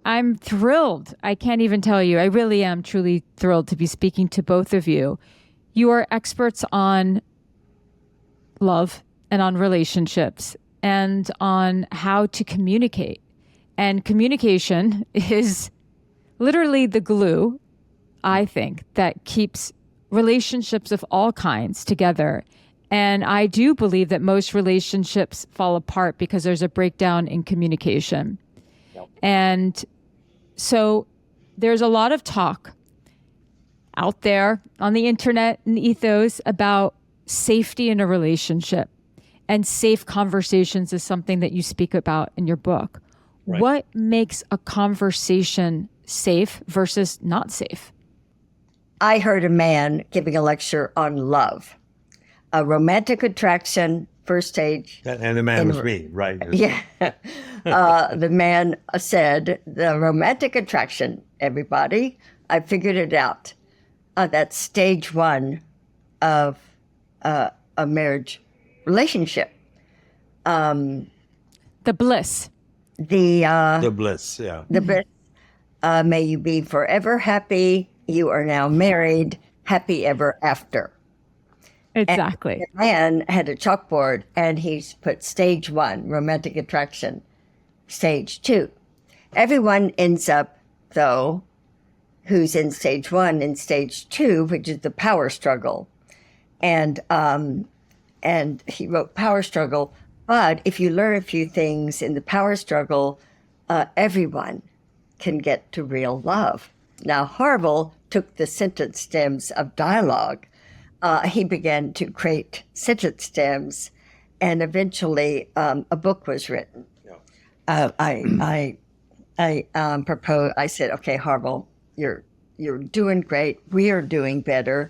I'm thrilled. I can't even tell you. I really am truly thrilled to be speaking to both of you. You are experts on love and on relationships and on how to communicate. And communication is literally the glue, I think, that keeps relationships of all kinds together. And I do believe that most relationships fall apart because there's a breakdown in communication. Yep. And so there's a lot of talk out there on the internet and ethos about safety in a relationship. And safe conversations is something that you speak about in your book. Right. What makes a conversation safe versus not safe? I heard a man giving a lecture on love, a romantic attraction, first stage. And the man was me, right? Yeah. The man said, the romantic attraction, everybody, I figured it out. That's stage one of a marriage relationship. The bliss. The bliss, yeah. The bliss. May you be forever happy. You are now married. Happy ever after. Exactly. And the man had a chalkboard and he's put stage one, romantic attraction, stage two. Everyone ends up, though, who's in stage one and stage two, which is the power struggle. And he wrote power struggle. But if you learn a few things in the power struggle, everyone can get to real love. Now, Harville took the sentence stems of dialogue. He began to create sentence stems, and eventually a book was written. Yeah. I proposed. I said, "Okay, Harville, you're doing great. We are doing better.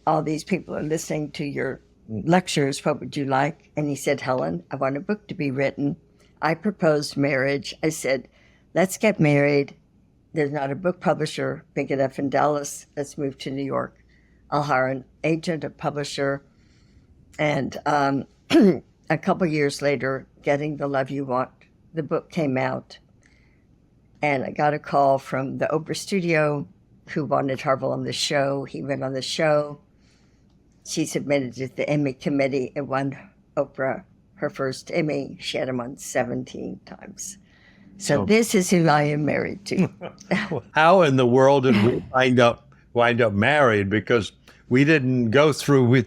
All these people are listening to your lectures. What would you like?" And he said, "Helen, I want a book to be written." I proposed marriage. I said, "Let's get married. There's not a book publisher big enough in Dallas. Let's move to New York. I'll hire an agent, a publisher." And a couple years later, Getting the Love You Want, the book came out. And I got a call from the Oprah studio who wanted Harville on the show. He went on the show. She submitted to the Emmy committee and won Oprah her first Emmy. She had him on 17 times. So this is who I am married to. How in the world did we wind up married? Because we didn't go through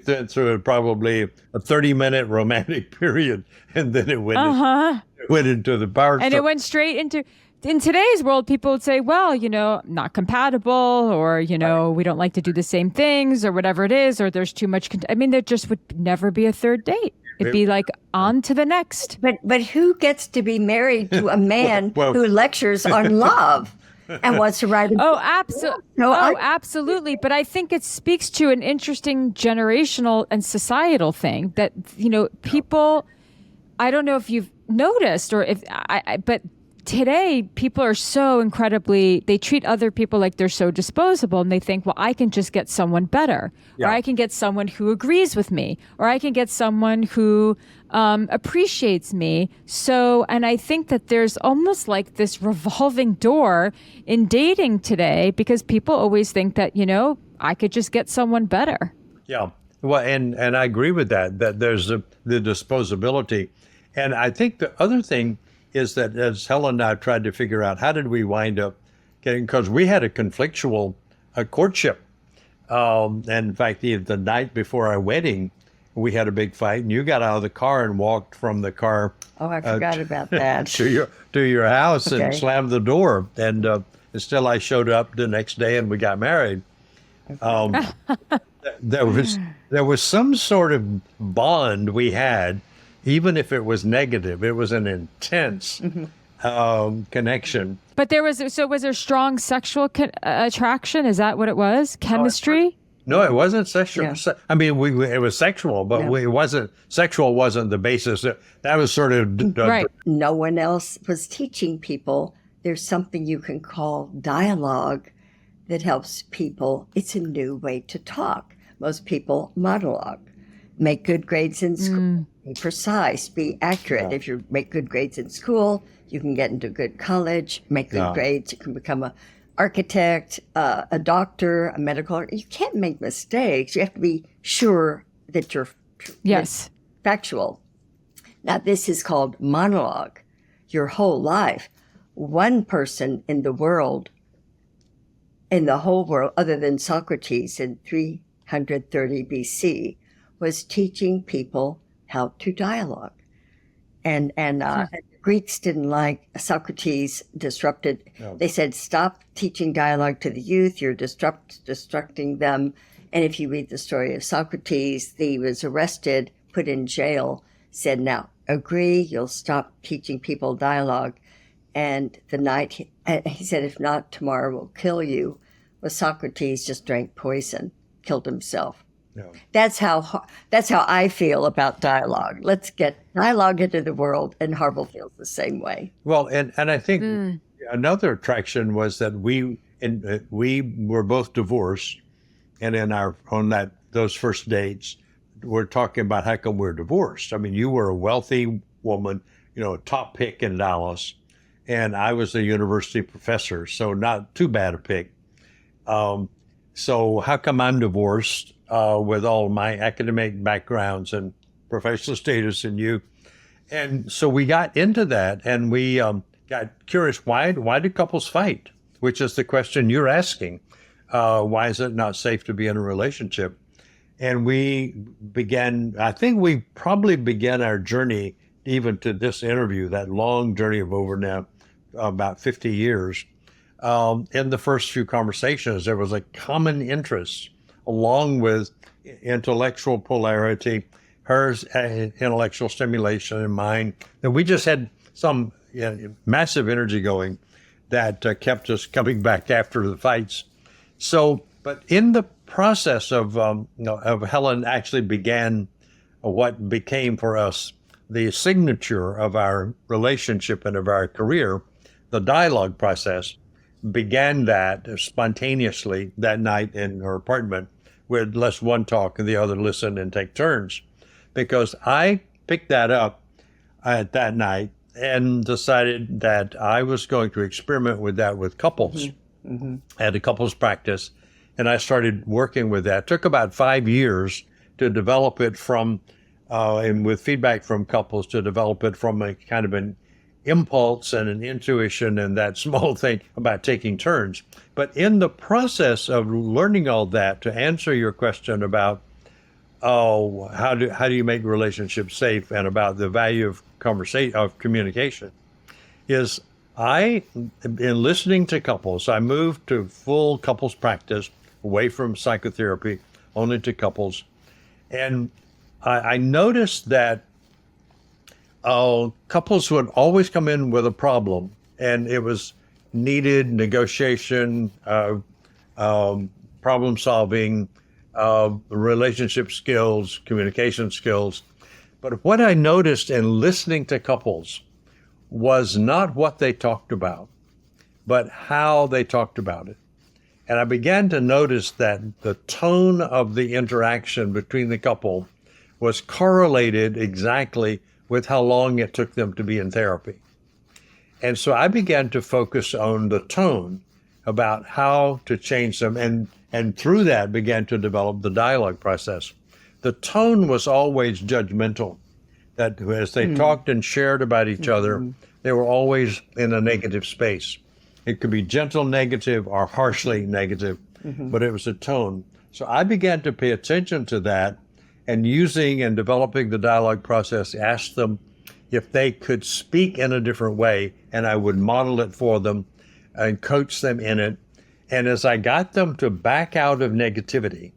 probably a 30-minute romantic period, and then it went into the power. And it went straight into. In today's world, people would say, well, not compatible, or, we don't like to do the same things, or whatever it is, or there's too much. There just would never be a third date. It'd be like on to the next. But who gets to be married to a man who lectures on love and wants to write a book? Absolutely. But I think it speaks to an interesting generational and societal thing that, people, I don't know if you've noticed or if but today, people are so they treat other people like they're so disposable, and they think, well, I can just get someone better, or I can get someone who agrees with me, or I can get someone who appreciates me. So, and I think that there's almost like this revolving door in dating today, because people always think that, I could just get someone better. Yeah. Well, and I agree with that there's the disposability. And I think the other thing is that, as Helen and I tried to figure out, how did we wind up getting, because we had a conflictual courtship. And in fact, the night before our wedding, we had a big fight, and you got out of the car and walked from the car. Oh, I forgot about that. to your house and slammed the door. And still I showed up the next day and we got married. There was some sort of bond we had. Even if it was negative, it was an intense connection. But was there strong sexual attraction? Is that what it was? Chemistry? No, it wasn't sexual. Yeah. It was sexual, but it wasn't. Sexual wasn't the basis. That was sort of right. No one else was teaching people. There's something you can call dialogue that helps people. It's a new way to talk. Most people monologue, make good grades in school. be precise, be accurate. Yeah. If you make good grades in school, you can get into good college, make good grades, you can become a architect, a doctor, a medical. You can't make mistakes. You have to be sure that you're Yes. factual. Now, this is called monologue. Your whole life, one person in the world, in the whole world, other than Socrates in 330 BC, was teaching people how to dialogue. And the Greeks didn't like Socrates disrupted. No. They said, stop teaching dialogue to the youth. You're destructing them. And if you read the story of Socrates, he was arrested, put in jail, said, now, agree, you'll stop teaching people dialogue. And the night, he said, if not, tomorrow we'll kill you. Well, Socrates just drank poison, killed himself. No. That's how I feel about dialogue. Let's get dialogue into the world, and Harville feels the same way. Well, and I think another attraction was that we were both divorced, and on those first dates, we're talking about how come we're divorced. I mean, you were a wealthy woman, a top pick in Dallas, and I was a university professor, so not too bad a pick. So how come I'm divorced with all my academic backgrounds and professional status and you? And so we got into that, and we got curious, why do couples fight? Which is the question you're asking. Why is it not safe to be in a relationship? And I think we probably began our journey even to this interview, that long journey of over now about 50 years. In the first few conversations, there was a common interest along with intellectual polarity, hers intellectual stimulation and mine, that we just had some massive energy going that kept us coming back after the fights. So, but in the process of Helen actually began what became for us the signature of our relationship and of our career, the dialogue process. Began that spontaneously that night in her apartment. We'd let one talk and the other listen and take turns, because I picked that up at that night and decided that I was going to experiment with that with couples. At a couples practice, and I started working with that. It took about 5 years to develop it from, and with feedback from couples, to develop it from a kind of an impulse and an intuition and that small thing about taking turns. But in the process of learning all that, to answer your question about how do you make relationships safe and about the value of communication, is in listening to couples, I moved to full couples practice, away from psychotherapy, only to couples, and I noticed that couples would always come in with a problem, and it was needed negotiation, problem solving, relationship skills, communication skills. But what I noticed in listening to couples was not what they talked about, but how they talked about it. And I began to notice that the tone of the interaction between the couple was correlated exactly with how long it took them to be in therapy. And so I began to focus on the tone, about how to change them, and through that began to develop the dialogue process. The tone was always judgmental, that as they talked and shared about each other, they were always in a negative space. It could be gentle negative or harshly negative, but it was a tone. So I began to pay attention to that, and using and developing the dialogue process, asked them if they could speak in a different way, and I would model it for them and coach them in it. And as I got them to back out of negativity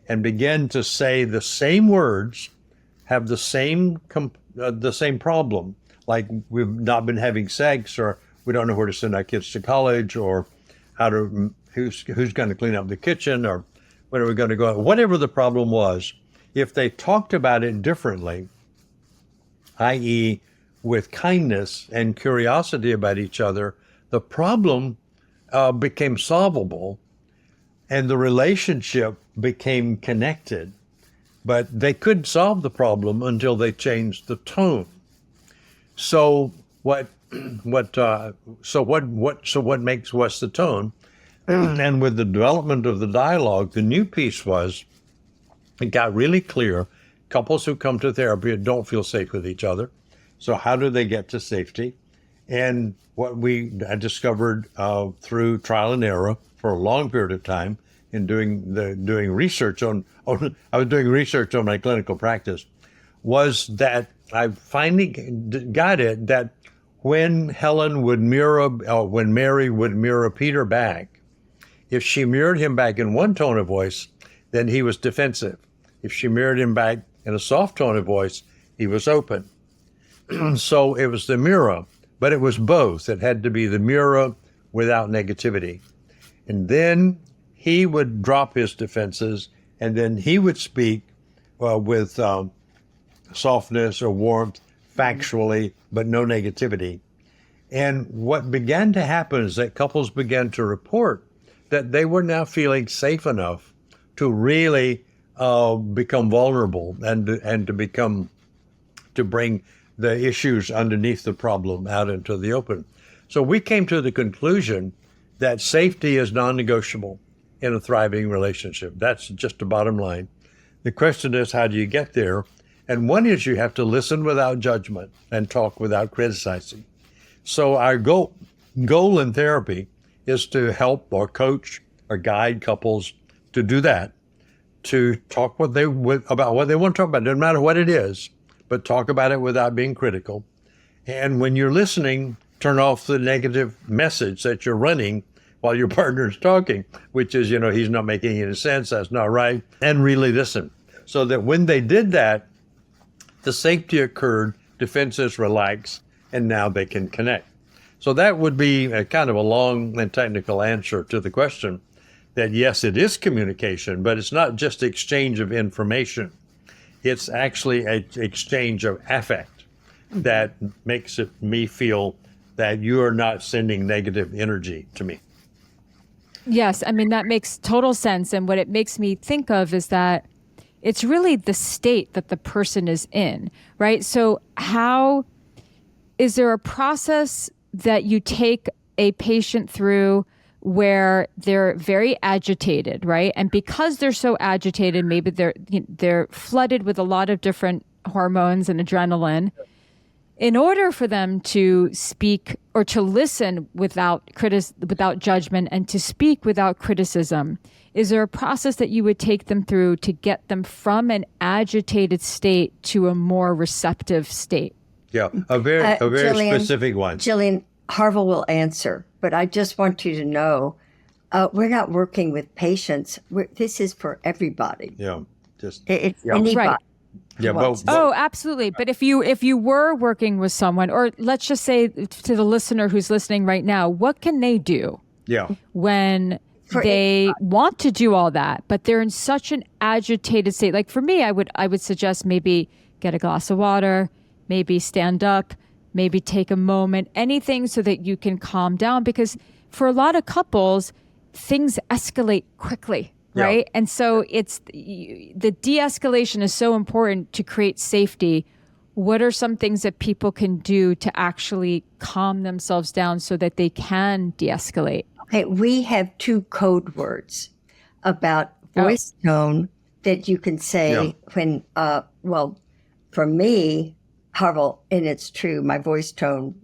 and begin to say the same words, have the same problem, like we've not been having sex, or we don't know where to send our kids to college, or who's going to clean up the kitchen, or when are we going to go, whatever the problem was. If they talked about it differently, i.e. with kindness and curiosity about each other, the problem became solvable, and the relationship became connected but they couldn't solve the problem until they changed the tone. So what makes what's the tone? And with the development of the dialogue, the new piece was, it got really clear, couples who come to therapy don't feel safe with each other. So how do they get to safety? And what we discovered through trial and error for a long period of time in doing research on I was doing research on my clinical practice, was that I finally got it that when when Mary would mirror Peter back, if she mirrored him back in one tone of voice, then he was defensive. If she mirrored him back in a soft tone of voice, he was open. So it was the mirror, but it was both. It had to be the mirror without negativity. And then he would drop his defenses, and then he would speak with softness or warmth, factually, but no negativity. And what began to happen is that couples began to report that they were now feeling safe enough to really become vulnerable and to bring the issues underneath the problem out into the open. So we came to the conclusion that safety is non-negotiable in a thriving relationship. That's just the bottom line. The question is, how do you get there? And one is you have to listen without judgment and talk without criticizing. So our goal in therapy is to help or coach or guide couples to do that, to talk about what they want to talk about, doesn't matter what it is, but talk about it without being critical. And when you're listening, turn off the negative message that you're running while your partner's talking, which is, he's not making any sense, that's not right, and really listen. So that when they did that, the safety occurred, defenses relaxed, and now they can connect. So that would be a kind of a long and technical answer to the question that yes, it is communication, but it's not just exchange of information. It's actually an exchange of affect that makes me feel that you are not sending negative energy to me. Yes, I mean, that makes total sense. And what it makes me think of is that it's really the state that the person is in, right? So is there a process that you take a patient through where they're very agitated, right? And because they're so agitated, maybe they're flooded with a lot of different hormones and adrenaline. In order for them to speak or to listen without judgment and to speak without criticism, is there a process that you would take them through to get them from an agitated state to a more receptive state? Yeah, a very Jillian, specific one. Jillian, Harville will answer, but I just want you to know, we're not working with patients. This is for everybody. Yeah, it's anybody. Right. Yeah, oh, absolutely. But if you were working with someone, or let's just say to the listener who's listening right now, what can they do? Yeah. When they want to do all that, but they're in such an agitated state. Like for me, I would suggest maybe get a glass of water, maybe stand up, maybe take a moment, anything so that you can calm down. Because for a lot of couples, things escalate quickly. Right. Yeah. And so the de-escalation is so important to create safety. What are some things that people can do to actually calm themselves down so that they can de-escalate? Okay, we have 2 code words about voice tone that you can say when, for me, Harville, and it's true, my voice tone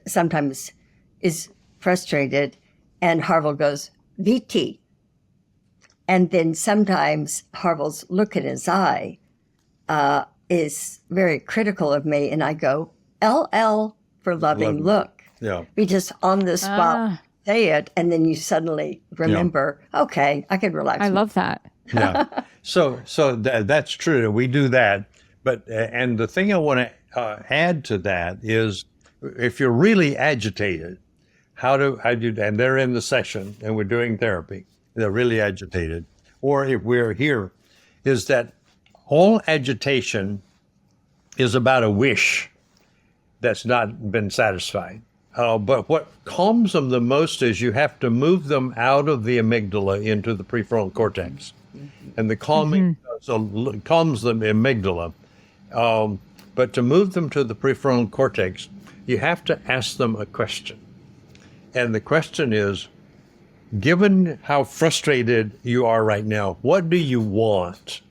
sometimes is frustrated, and Harville goes, VT. And then sometimes Harville's look in his eye is very critical of me, and I go, LL for loving look. Yeah. We just on the spot say it, and then you suddenly remember, okay, I can relax. I love that. Yeah. So that's true. We do that. But and the thing I want to add to that is, if you're really agitated, how do and they're in the session and we're doing therapy, they're really agitated, or if we're here, is that all agitation is about a wish that's not been satisfied. But what calms them the most is you have to move them out of the amygdala into the prefrontal cortex. And the calming So calms the amygdala. But to move them to the prefrontal cortex, you have to ask them a question. And the question is, given how frustrated you are right now, what do you want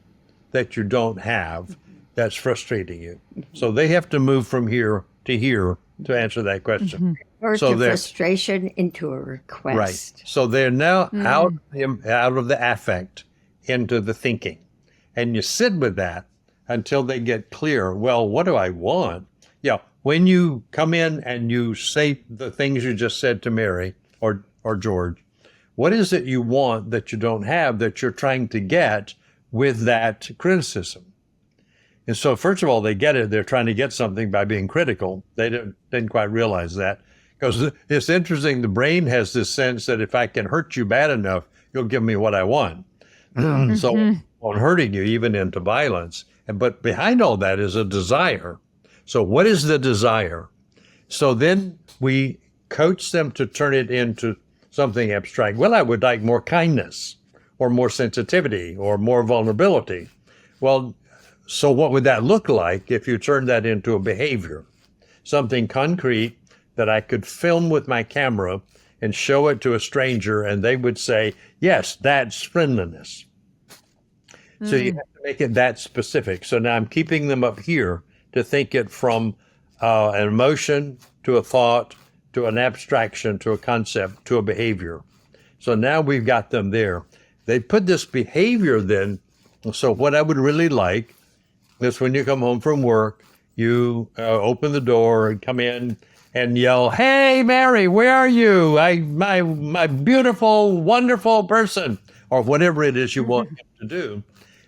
that you don't have that's frustrating you? So they have to move from here to answer that question. Or So to they're- frustration into a request. Right. So they're now out of the affect into the thinking. And you sit with that until they get clear. Well, what do I want? Yeah. When you come in and you say the things you just said to Mary or George, what is it you want that you don't have that you're trying to get with that criticism? And so, first of all, they get it. They're trying to get something by being critical. They didn't quite realize that. Because it's interesting, the brain has this sense that if I can hurt you bad enough, you'll give me what I want. So on hurting you, even into violence. But behind all that is a desire. So what is the desire? So then we coach them to turn it into something abstract. Well, I would like more kindness or more sensitivity or more vulnerability. Well, so what would that look like if you turn that into a behavior? Something concrete that I could film with my camera and show it to a stranger, and they would say, yes, that's friendliness. So you have to make it that specific. So now I'm keeping them up here to think it from an emotion to a thought to an abstraction to a concept to a behavior. So now we've got them there. They put this behavior then. So what I would really like is when you come home from work, you open the door and come in and yell, "Hey, Mary, where are you? My beautiful, wonderful person," or whatever it is you want him to do.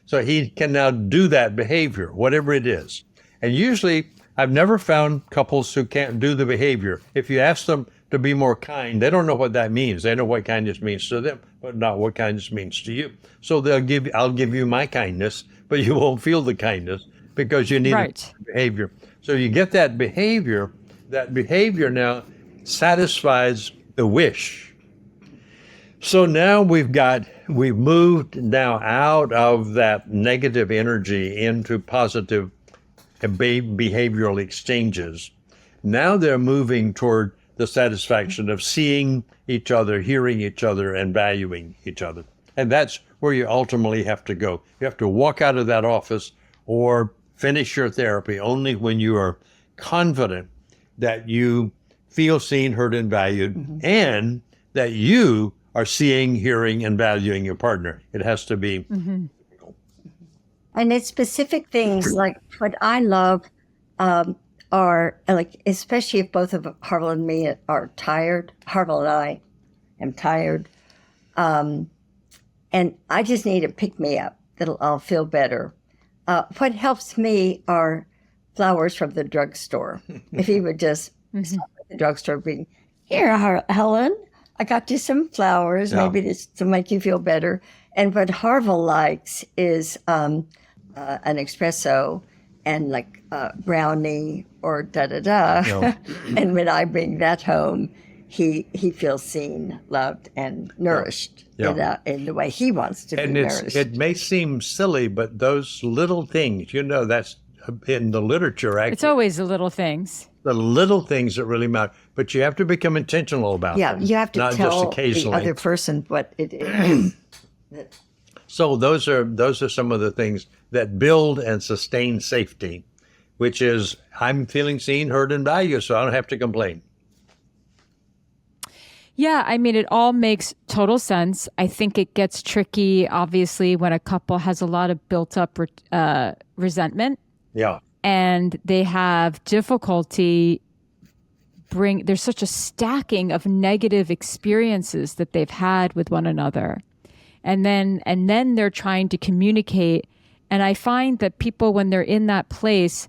So he can now do that behavior, whatever it is. And usually, I've never found couples who can't do the behavior. If you ask them to be more kind, they don't know what that means. They know what kindness means to them, but not what kindness means to you. So I'll give you my kindness, but you won't feel the kindness because you need Right. a behavior. So you get that behavior now satisfies the wish. So now we've moved now out of that negative energy into positive behavioral exchanges. Now they're moving toward the satisfaction of seeing each other, hearing each other, and valuing each other. And that's where you ultimately have to go. You have to walk out of that office or finish your therapy only when you are confident that you feel seen, heard, and valued, and that you are seeing, hearing, and valuing your partner. It has to be. And it's specific things like what I love are like, especially if both of Harville and me are tired. Harville and I am tired. And I just need a pick me up I'll feel better. What helps me are flowers from the drugstore. If he would just stop at the drugstore being, "Here, Helen, I got you some flowers, maybe this to make you feel better." And what Harville likes is an espresso and like brownie or da-da-da. Yeah. And when I bring that home, he feels seen, loved, and nourished in the way he wants to be nourished. It may seem silly, but those little things, that's in the literature, actually. It's always the little things. The little things that really matter, but you have to become intentional about them. You have to not tell just the occasionally. other person what it is. So those are some of the things that build and sustain safety, which is I'm feeling seen, heard, and valued, so I don't have to complain. Yeah, I mean, it all makes total sense. I think it gets tricky, obviously, when a couple has a lot of built up resentment. Yeah. And they have difficulty there's such a stacking of negative experiences that they've had with one another. And then they're trying to communicate. And I find that people, when they're in that place,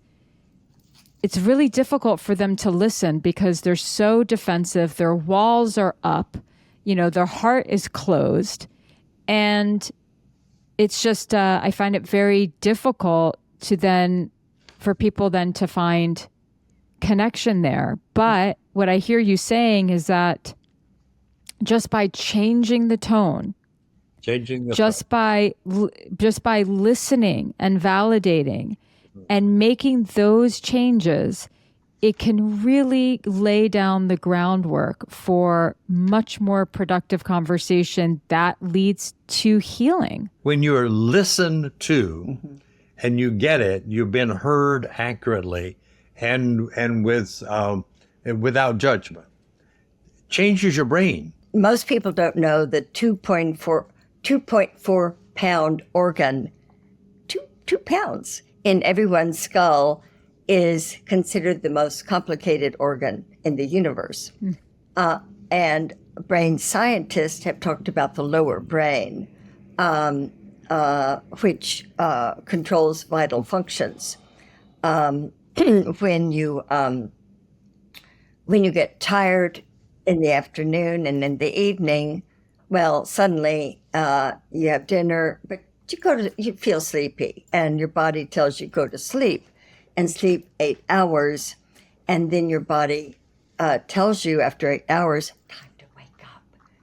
it's really difficult for them to listen because they're so defensive. Their walls are up, their heart is closed. And it's just, I find it very difficult for people to find connection there. But what I hear you saying is that just by changing the tone Changing the just by listening and validating and making those changes, it can really lay down the groundwork for much more productive conversation that leads to healing. When you're listened to and you get it, you've been heard accurately and without judgment. Changes your brain. Most people don't know the 2.4 pound organ, 2 pounds in everyone's skull, is considered the most complicated organ in the universe. And brain scientists have talked about the lower brain, which controls vital functions. When you get tired in the afternoon and in the evening, well, suddenly you have dinner, but you feel sleepy, and your body tells you go to sleep, and sleep 8 hours, and then your body tells you after 8 hours, time to wake up.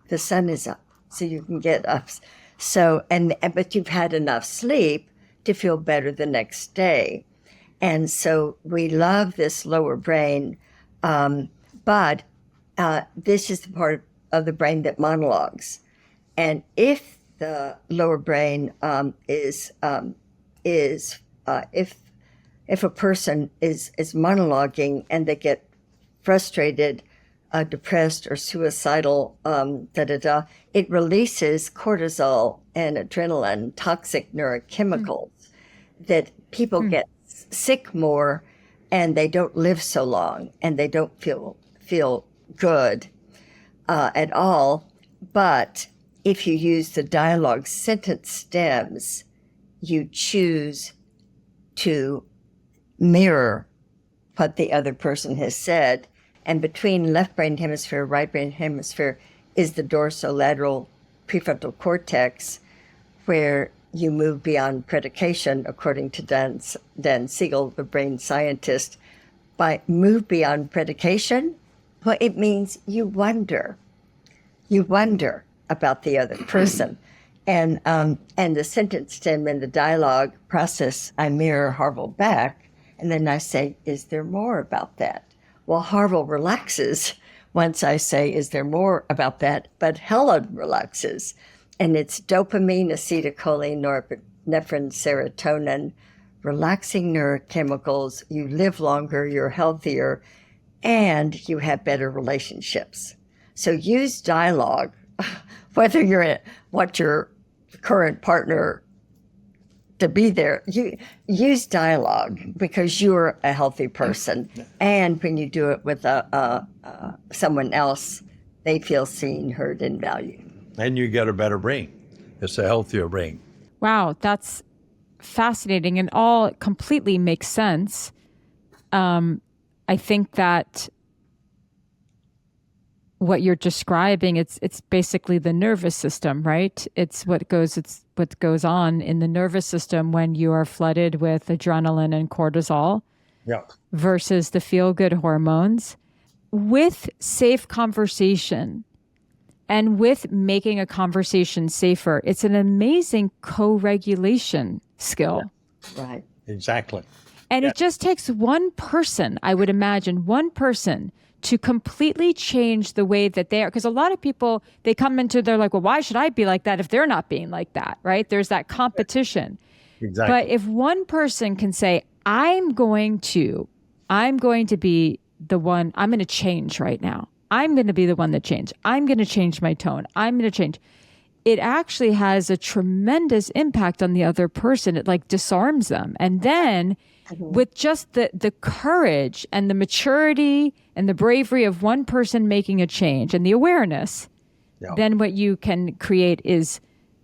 The sun is up, so you can get up. So, but you've had enough sleep to feel better the next day. And so we love this lower brain, but this is the part of the brain that monologues. And if the lower brain if a person is monologuing and they get frustrated, depressed, or suicidal, it releases cortisol and adrenaline, toxic neurochemicals, that people get sick more, and they don't live so long, and they don't feel good at all. But if you use the dialogue sentence stems, you choose to mirror what the other person has said. And between left brain hemisphere, right brain hemisphere is the dorsolateral prefrontal cortex, where you move beyond predication, according to Dan Siegel, the brain scientist. By move beyond predication, well, it means you wonder about the other person. And the sentence stem and the dialogue process, I mirror Harville back, and then I say, is there more about that? Well, Harville relaxes once I say, is there more about that? But Helen relaxes. And it's dopamine, acetylcholine, norepinephrine, serotonin, relaxing neurochemicals. You live longer, you're healthier, and you have better relationships. So use dialogue, whether you want your current partner to be there. You use dialogue because you're a healthy person. And when you do it with someone else, they feel seen, heard, and valued. And you get a better brain. It's a healthier brain. Wow, that's fascinating, and all completely makes sense. I think that what you're describing, it's basically the nervous system, right? It's what goes on in the nervous system when you are flooded with adrenaline and cortisol, versus the feel-good hormones. With safe conversation and with making a conversation safer, it's an amazing co-regulation skill. Right. Exactly. And it just takes one person, I would imagine, one person to completely change the way that they are. Because a lot of people, they're like, well, why should I be like that if they're not being like that, right? There's that competition. Exactly. But if one person can say, I'm going to be the one, I'm going to change right now. I'm going to be the one that change. I'm going to change my tone. I'm going to change. It actually has a tremendous impact on the other person. It like disarms them. And then with just the courage and the maturity and the bravery of one person making a change and the awareness, then what you can create is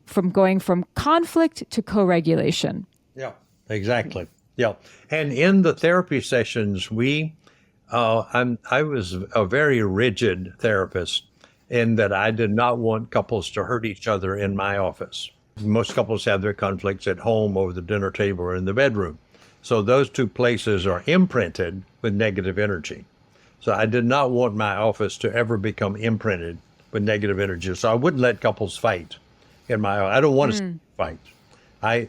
from going from conflict to co-regulation. Yeah, exactly. Yeah. And in the therapy sessions, I was a very rigid therapist in that I did not want couples to hurt each other in my office. Most couples have their conflicts at home, over the dinner table, or in the bedroom. So those two places are imprinted with negative energy. So I did not want my office to ever become imprinted with negative energy. So I wouldn't let couples fight in my. I don't want to see fights. I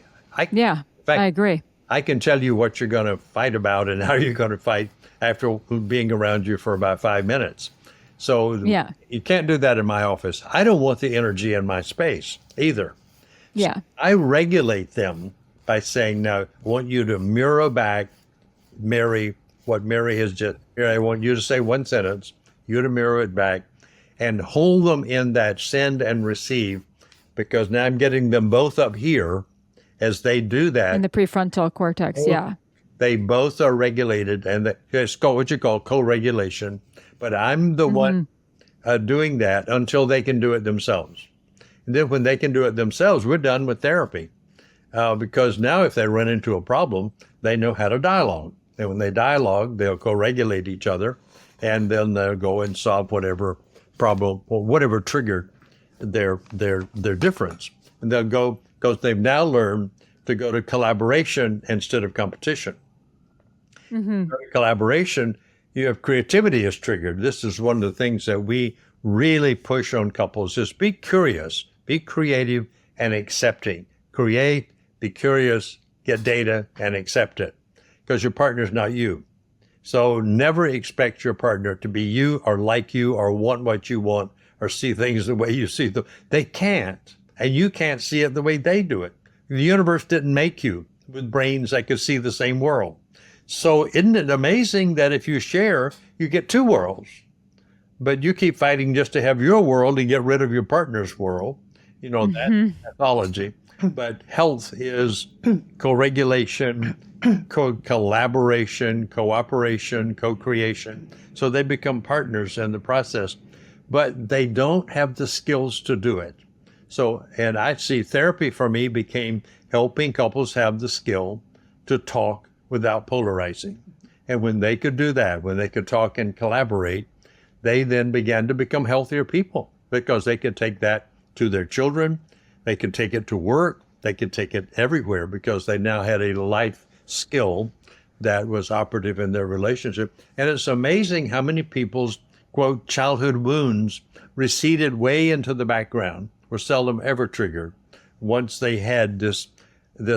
Yeah, in fact, I agree. I can tell you what you're going to fight about and how you're going to fight after being around you for about 5 minutes. So Yeah. you can't do that in my office. I don't want the energy in my space either. Yeah. I regulate them by saying, now, I want you to mirror back Mary, what Mary has just, here, I want you to say one sentence, you to mirror it back, and hold them in that send and receive, because now I'm getting them both up here as they do that. In the prefrontal cortex, yeah. They both are regulated, and it's called what you call co-regulation. But I'm the one doing that until they can do it themselves. And then when they can do it themselves, we're done with therapy. Because now if they run into a problem, they know how to dialogue. And when they dialogue, they'll co-regulate each other, and then they'll go and solve whatever problem or whatever triggered their difference. And they'll go, because they've now learned to go to collaboration instead of competition. Collaboration, you have creativity is triggered. This is one of the things that we really push on couples is be curious, be creative and accepting. Create, be curious, get data and accept it, because your partner's not you. So never expect your partner to be you or like you or want what you want or see things the way you see them. They can't, and you can't see it the way they do it. The universe didn't make you with brains that could see the same world. So isn't it amazing that if you share, you get two worlds, but you keep fighting just to have your world and get rid of your partner's world. You know, that pathology. But health is co-regulation, collaboration, cooperation, co-creation. So they become partners in the process, but they don't have the skills to do it. So, and I see therapy for me became helping couples have the skill to talk without polarizing. And when they could do that, when they could talk and collaborate, they then began to become healthier people, because they could take that to their children, they could take it to work, they could take it everywhere, because they now had a life skill that was operative in their relationship. And it's amazing how many people's, quote, childhood wounds receded way into the background, were seldom ever triggered once they had this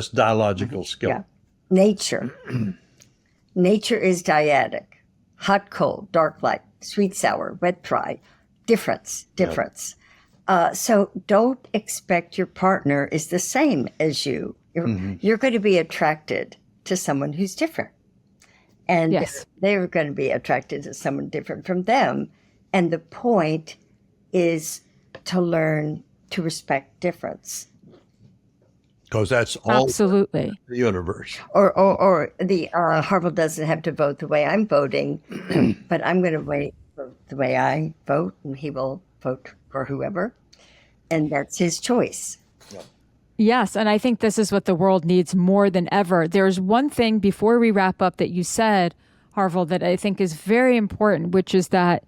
dialogical skill. Yeah. Nature. Nature is dyadic. Hot, cold, dark, light, sweet, sour, wet, dry. Difference. So don't expect your partner is the same as you. You're going to be attracted to someone who's different. And Yes. they're going to be attracted to someone different from them. And the point is to learn to respect difference. Because that's all Absolutely. the universe. Or the Harville doesn't have to vote the way I'm voting, but I'm going to vote the way I vote, and he will vote for whoever, and that's his choice. Yes, and I think this is what the world needs more than ever. There's one thing before we wrap up that you said, Harville, that I think is very important, which is that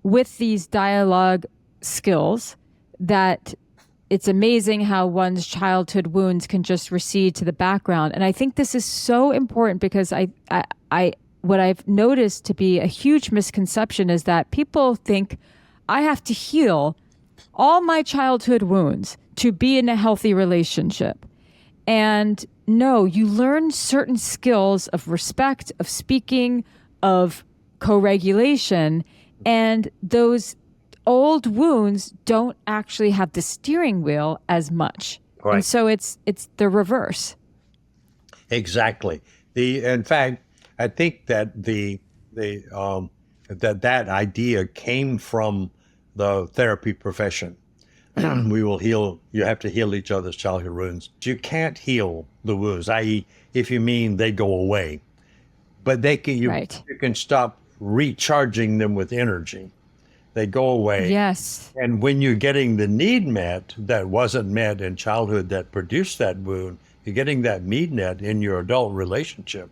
with these dialogue skills, that it's amazing how one's childhood wounds can just recede to the background. And I think this is so important, because I what I've noticed to be a huge misconception is that people think I have to heal all my childhood wounds to be in a healthy relationship. And no, you learn certain skills of respect, of speaking, of co-regulation, and those old wounds don't actually have the steering wheel as much. Right. And so it's the reverse. Exactly. In fact, I think that that idea came from the therapy profession. We will heal. You have to heal each other's childhood wounds. You can't heal the wounds, i.e., if you mean they go away, but they can. You can stop recharging them with energy. They go away. Yes. And when you're getting the need met that wasn't met in childhood that produced that wound, you're getting that need met in your adult relationship,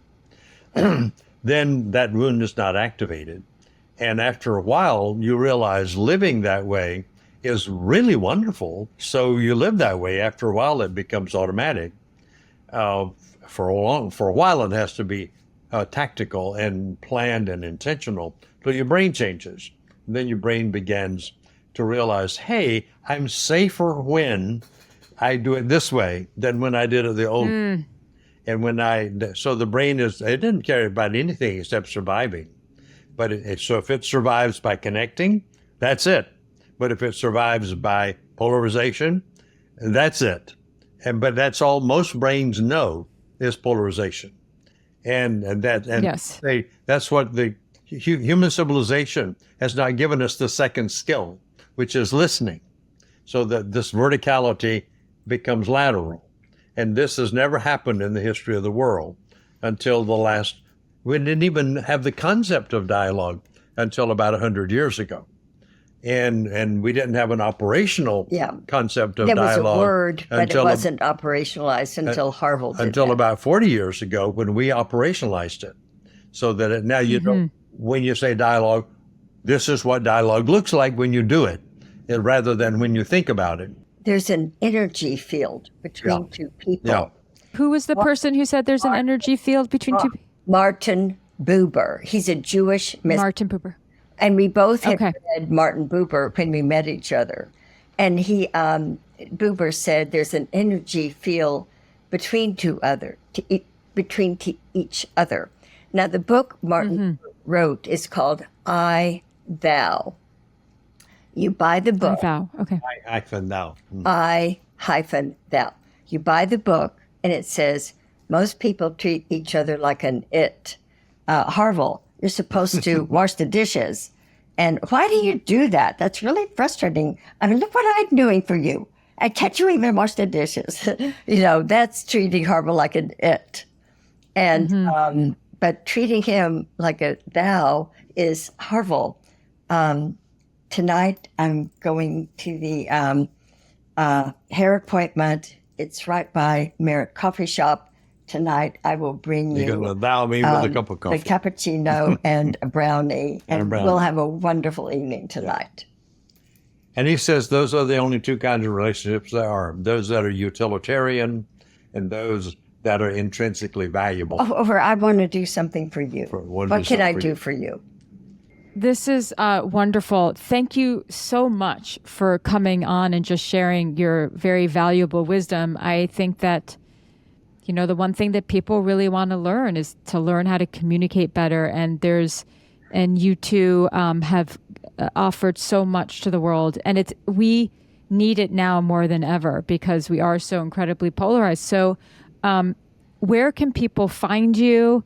then that wound is not activated. And after a while, you realize living that way is really wonderful. So you live that way. After a while, it becomes automatic. For a while, it has to be tactical and planned and intentional. So your brain changes. And then your brain begins to realize, hey, I'm safer when I do it this way than when I did it the old. And so the brain it didn't care about anything except surviving. But so if it survives by connecting, that's it. But if it survives by polarization, that's it. But that's all most brains know is polarization. Yes. That's what the human civilization has not given us the second skill, which is listening. So that this verticality becomes lateral. And this has never happened in the history of the world until we didn't even have the concept of dialogue until about 100 years ago. And we didn't have an operational concept of dialogue. There was a word, but it wasn't operationalized until Harville did Until that. about 40 years ago when we operationalized it. So that now you know, when you say dialogue, this is what dialogue looks like when you do it, rather than when you think about it. There's an energy field between two people. Yeah. Who was the person who said there's an energy field between two people? Martin Buber. He's a Jewish mystic. Martin Buber. And we both had read Martin Buber when we met each other. And Buber said there's an energy field between each other. Now, the book Martin wrote is called I, Thou. You buy the book. Thou. Okay. I-thou. I-thou. You buy the book, and it says, most people treat each other like an it. Harville, you're supposed to wash the dishes. And why do you do that? That's really frustrating. I mean, look what I'm doing for you. And can't you even wash the dishes? That's treating Harville like an it. And, but treating him like a thou is Harville. Tonight, I'm going to the hair appointment. It's right by Merritt Coffee Shop. Tonight, I will bring you. You're going to thou me with a cup of coffee. The cappuccino and a brownie. And we'll have a wonderful evening tonight. And he says those are the only two kinds of relationships there are. Those that are utilitarian and those that are intrinsically valuable. I want to do something for you. What can I do for you? This is wonderful. Thank you so much for coming on and just sharing your very valuable wisdom. I think that, the one thing that people really want to learn is to learn how to communicate better. And you two have offered so much to the world. And we need it now more than ever because we are so incredibly polarized. So where can people find you?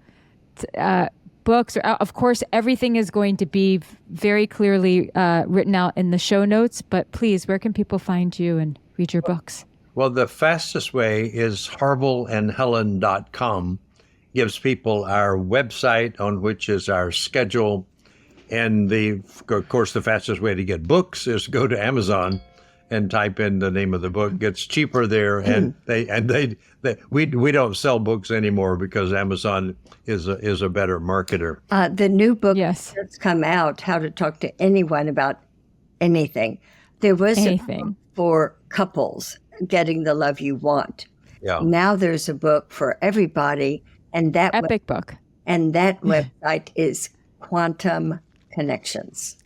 Books, or of course, everything is going to be very clearly written out in the show notes, but please, where can people find you and read your books? Well, the fastest way is harvillandhelen.com. Gives people our website on which is our schedule. And of course, the fastest way to get books is to go to Amazon and type in the name of the book. It's cheaper there, and we don't sell books anymore because Amazon is a better marketer. The new book that's come out, How to Talk to Anyone About Anything. There was a book for couples, Getting the Love You Want. Yeah. Now there's a book for everybody, and that epic book. And that website is Quantum Connections.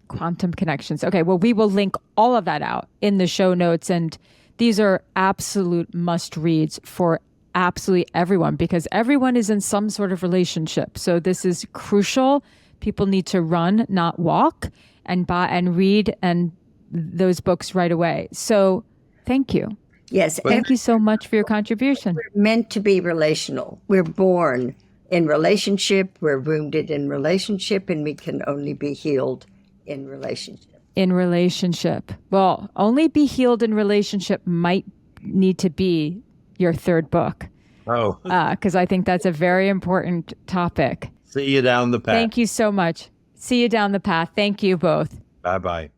Quantum Connections. Okay, well, we will link all of that out in the show notes. And these are absolute must reads for absolutely everyone because everyone is in some sort of relationship. So this is crucial. People need to run, not walk, and buy and read those books right away. So thank you. Yes. Thank you so much for your contribution. We're meant to be relational. We're born in relationship. We're wounded in relationship, and we can only be healed in relationship. Well, only be healed in relationship might need to be your third book. Oh. Because I think that's a very important topic. See you down the path. Thank you so much. See you down the path. Thank you both. Bye-bye.